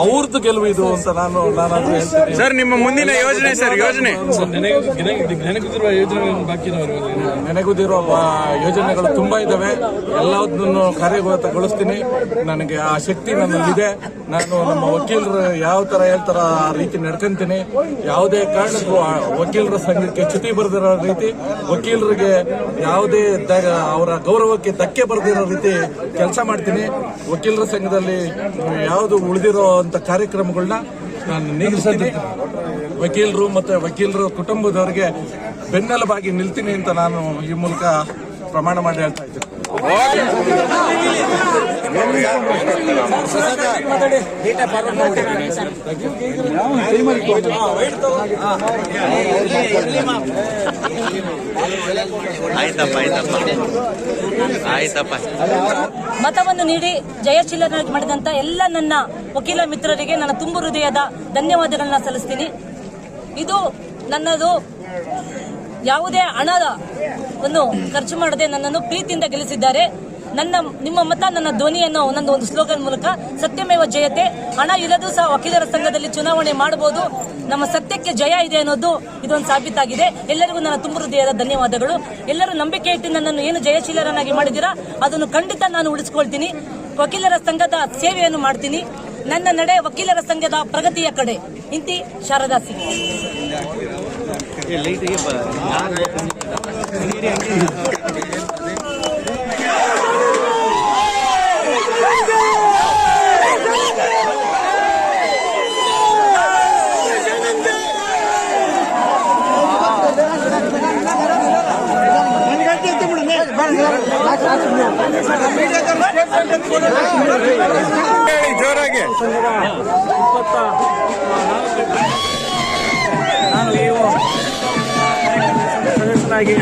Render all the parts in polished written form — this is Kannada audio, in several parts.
ಅವ್ರದ್ದು ಗೆಲುವು ಇದು ಅಂತ ನಾನು ಹೇಳ್ತೀನಿ ಸರ್. ನಿಮ್ಮ ಮುಂದಿನ ಯೋಜನೆ ಸರ್, ಯೋಜನೆ ನೆನೆಗುದಿರುವ ಯೋಜನೆಗಳು ತುಂಬಾ ಇದಾವೆ. ಎಲ್ಲದನ್ನು ಕಾರ್ಯಗತಗೊಳಿಸ್ತೀನಿ. ನನಗೆ ಆ ಶಕ್ತಿ ನನ್ನಲ್ಲಿದೆ. ನಾನು ನಮ್ಮ ವಕೀಲರು ಯಾವ ತರ ಹೇಳ್ತಾರ ಆ ರೀತಿ ನಡ್ಕೊಂತೀನಿ. ಯಾವುದೇ ಕಾರಣಕ್ಕೂ ವಕೀಲರ ಸಂಘಕ್ಕೆ ಚ್ಯುತಿ ಬರೆದಿರೋ ರೀತಿ, ವಕೀಲರಿಗೆ ಯಾವುದೇ ಅವರ ಗೌರವಕ್ಕೆ ಧಕ್ಕೆ ಬರೆದಿರೋ ರೀತಿ ಕೆಲಸ ಮಾಡ್ತೀನಿ. ವಕೀಲರ ಸಂಘದಲ್ಲಿ ಯಾವುದು ಉಳಿದಿರೋ ಅಂತ ಕಾರ್ಯಕ್ರಮಗಳನ್ನ ನಾನು ನಿಲ್ಲಿಸ್ತೀನಿ. ವಕೀಲರು ಮತ್ತು ವಕೀಲರ ಕುಟುಂಬದವರಿಗೆ ಬೆನ್ನೆಲುಬಾಗಿ ನಿಲ್ತೀನಿ ಅಂತ ನಾನು ಈ ಮೂಲಕ ಪ್ರಮಾಣ ಮಾಡಿ ಹೇಳ್ತಾ ಇದ್ದೀನಿ. ಮತವನ್ನು ನೀಡಿ ಜಯಶೀಲನಾಗಿ ಮಾಡಿದಂತ ಎಲ್ಲ ನನ್ನ ವಕೀಲ ಮಿತ್ರರಿಗೆ ನನ್ನ ತುಂಬು ಹೃದಯದ ಧನ್ಯವಾದಗಳನ್ನ ಸಲ್ಲಿಸ್ತೀನಿ. ಇದು ನನ್ನದು ಯಾವುದೇ ಹಣವನ್ನು ಖರ್ಚು ಮಾಡದೆ ನನ್ನನ್ನು ಪ್ರೀತಿಯಿಂದ ಗೆಲ್ಲಿಸಿದ್ದಾರೆ. ನಿಮ್ಮ ಮತ ನನ್ನ ಧ್ವನಿ ಅನ್ನೋ ಒಂದು ಸ್ಲೋಗನ್ ಮೂಲಕ ಸತ್ಯಮೇವ ಜಯತೆ. ಹಣ ಇಲ್ಲದೂ ಸಹ ವಕೀಲರ ಸಂಘದಲ್ಲಿ ಚುನಾವಣೆ ಮಾಡಬಹುದು. ನಮ್ಮ ಸತ್ಯಕ್ಕೆ ಜಯ ಇದೆ ಅನ್ನೋದು ಇದೊಂದು ಸಾಬೀತಾಗಿದೆ. ಎಲ್ಲರಿಗೂ ನನ್ನ ತುಂಬ ಹೃದಯದ ಧನ್ಯವಾದಗಳು. ಎಲ್ಲರೂ ನಂಬಿಕೆ ಇಟ್ಟು ನನ್ನನ್ನು ಏನು ಜಯಶೀಲರನ್ನಾಗಿ ಮಾಡಿದ್ದೀರಾ ಅದನ್ನು ಖಂಡಿತ ನಾನು ಉಳಿಸಿಕೊಳ್ತೀನಿ. ವಕೀಲರ ಸಂಘದ ಸೇವೆಯನ್ನು ಮಾಡ್ತೀನಿ. ನನ್ನ ನಡೆ ವಕೀಲರ ಸಂಘದ ಪ್ರಗತಿಯ ಕಡೆ. ಇಂತಿ ಶಾರದಾ ಸಿಂಗ್. ಜೋರಾಗಿ ನಾನು ಈ ಸದಸ್ಯನಾಗಿ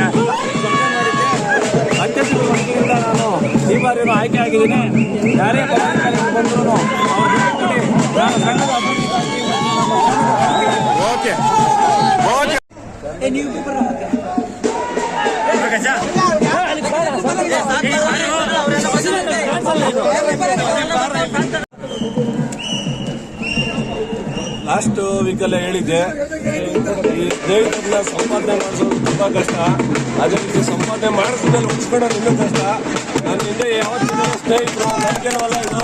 ಅಧ್ಯಕ್ಷರ ವತಿಯಿಂದ ನಾನು ಈ ಬಾರಿಯೂ ಆಯ್ಕೆ ಆಗಿದ್ದೀನಿ. ಯಾರೇ ಬಂದರೂ ನಾನು ಸಂಘದ ಓಕೆ ಓಕೆ ಲಾಸ್ಟ್ ವೀಕಲ್ಲೇ ಹೇಳಿದ್ದೆ, ಈ ಸ್ನೇಹಿತರನ್ನ ಸಂಪಾದನೆ ಮಾಡಿಸೋದು ತುಂಬಾ ಕಷ್ಟ. ಅದೇ ರೀತಿ ಸಂಪಾದನೆ ಮಾಡಿಸಿದಲ್ಲಿ ಉಳಿಸ್ಕೊಳ್ಳೋದು ಇನ್ನೂ ಕಷ್ಟ. ನನ್ನ ಹಿಂದೆ ಯಾವತ್ತಿನ ಸ್ನೇಹಿತರು ನಂಬಿಕೆನವಲ್ಲ ಇದು.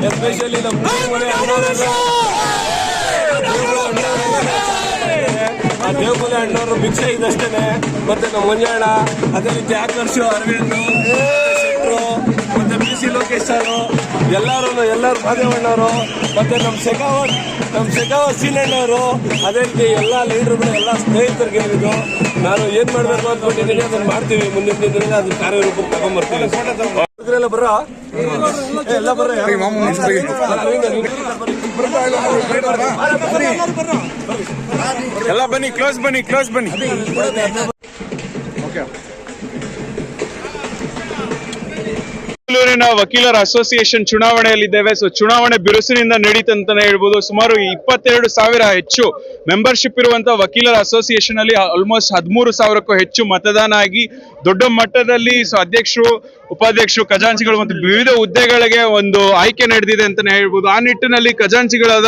ಎಸ್ಪೆಷಲಿ ನಮ್ಮ ದೇವಕುಲೆ ಅಣ್ಣವರು ಭಿಕ್ಷೆ ಇದಷ್ಟೇನೆ. ಮತ್ತೆ ನಮ್ಮ ಮಂಜಾಳ, ಅದೇ ರೀತಿ ಆಕರ್ಷು, ಅರವಿಂದ್, ಶೆಟ್ರು, ಮತ್ತೆ BC ಲೋಕೇಶ್ ಎಲ್ಲರೂ ಮಾದೇವಣ್ಣವರು, ಮತ್ತೆ ನಮ್ಮ ಶೆಖಾವತ್ ಸೀನಣ್ಣವರು, ಅದೇ ರೀತಿ ಎಲ್ಲ ಲೀಡರ್ಗಳು, ಎಲ್ಲ ಸ್ನೇಹಿತರಿಗೆ ಹೇಳಿದ್ದು. ನಾನು ಏನ್ ಮಾಡ್ಬೇಕು ಅಂದ್ಕೊಂಡಿದ್ದೀನಿ ಅದನ್ನ ಮಾಡ್ತೀವಿ. ಮುಂದಿನ ದಿನದಲ್ಲಿ ಅದನ್ನ ಕಾರ್ಯರೂಪಕ್ಕೆ ತಗೊಂಡ್ಬರ್ತೀವಿ. ಎಲ್ಲ ಬರ್ರ ಎಲ್ಲ ಬರ್ರ ಎಲ್ಲ ಬನ್ನಿ, ಕ್ಲೋಸ್ ಬನ್ನಿ. ಬೆಂಗಳೂರಿನ ವಕೀಲರ ಅಸೋಸಿಯೇಷನ್ ಚುನಾವಣೆಯಲ್ಲಿದ್ದೇವೆ. ಸೊ ಚುನಾವಣೆ ಬಿರುಸಿನಿಂದ ನಡೀತಂತಾನೆ ಹೇಳ್ಬೋದು. ಸುಮಾರು 22,000 ಹೆಚ್ಚು ಮೆಂಬರ್ಶಿಪ್ ಇರುವಂತಹ ವಕೀಲರ ಅಸೋಸಿಯೇಷನ್ ಅಲ್ಲಿ ಆಲ್ಮೋಸ್ಟ್ 13,000ಕ್ಕೂ ಹೆಚ್ಚು ಮತದಾನ ಆಗಿ ದೊಡ್ಡ ಮಟ್ಟದಲ್ಲಿ ಅಧ್ಯಕ್ಷರು, ಉಪಾಧ್ಯಕ್ಷರು, ಖಜಾಂಚಿಗಳು ಮತ್ತು ವಿವಿಧ ಹುದ್ದೆಗಳಿಗೆ ಒಂದು ಆಯ್ಕೆ ನಡೆದಿದೆ ಅಂತಾನೆ ಹೇಳ್ಬೋದು. ಆ ನಿಟ್ಟಿನಲ್ಲಿ ಖಜಾಂಚಿಗಳಾದ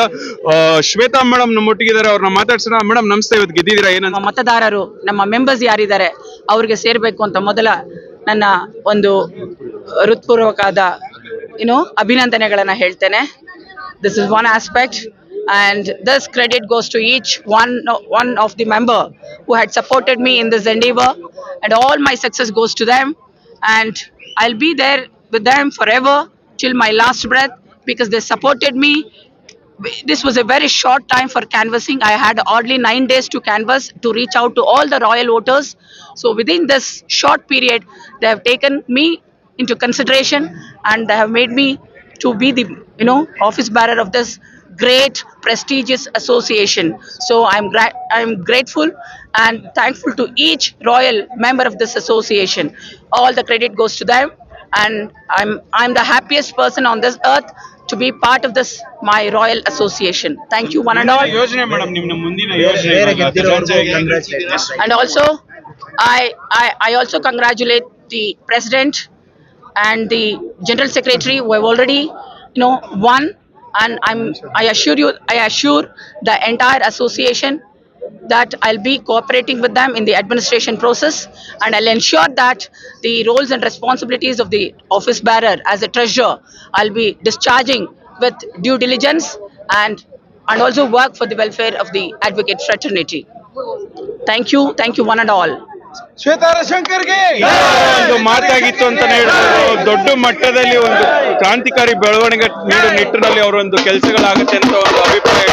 ಶ್ವೇತಾ ಮೇಡಮ್ ನಮ್ಮೊಟ್ಟಿಗಿದ್ದಾರೆ. ಅವ್ರನ್ನ ಮಾತಾಡ್ಸೋಣ. ಮೇಡಮ್ ನಮಸ್ತೆ. ಇವತ್ತು ಗೆದ್ದಿದ್ದೀರಾ? ಏನಂತ ಮತದಾರರು, ನಮ್ಮ ಮೆಂಬರ್ಸ್ ಯಾರಿದ್ದಾರೆ ಅವ್ರಿಗೆ ಸೇರ್ಬೇಕು ಅಂತ ಮೊದಲ ನನ್ನ ಒಂದು ಹೃತ್ಪೂರ್ವಕವಾದ ಅಭಿನಂದನೆಗಳನ್ನ ಹೇಳ್ತೇನೆ. This is one aspect, and this credit goes to each one of the member who had supported me in this endeavor, and all my success goes to them, and I'll be there with them forever till my last breath because they supported me. This was a very short time for canvassing. I had oddly 9 days to canvass to reach out to all the royal voters. So within this short period, they have taken me into consideration, and they have made me to be the office bearer of this great prestigious association. So I'm grateful and thankful to each royal member of this association. All the credit goes to them, and I'm the happiest person on this earth to be part of this my royal association. Thank you one and all. ಯೋಜನೆ ಮೇಡಮ್ ನಿಮ್ಮ ಮುಂದಿನ ಯೋಜನೆ And also I also congratulate the president and the general secretary who have already won, and I assure the entire association that I'll be cooperating with them in the administration process, and I'll ensure that the roles and responsibilities of the office bearer as a treasurer I'll be discharging with due diligence, and also work for the welfare of the advocate fraternity. Thank you one and all. ಒಂದು ಮಾತಾಗಿತ್ತು ಅಂತಾನೆ ಹೇಳ್ಬೋದು. ದೊಡ್ಡ ಮಟ್ಟದಲ್ಲಿ ಒಂದು ಕ್ರಾಂತಿಕಾರಿ ಬೆಳವಣಿಗೆ ನೀಡುವ ನಿಟ್ಟಿನಲ್ಲಿ ಅವರೊಂದು ಕೆಲಸಗಳಾಗುತ್ತೆ ಅಂತ ಒಂದು ಅಭಿಪ್ರಾಯ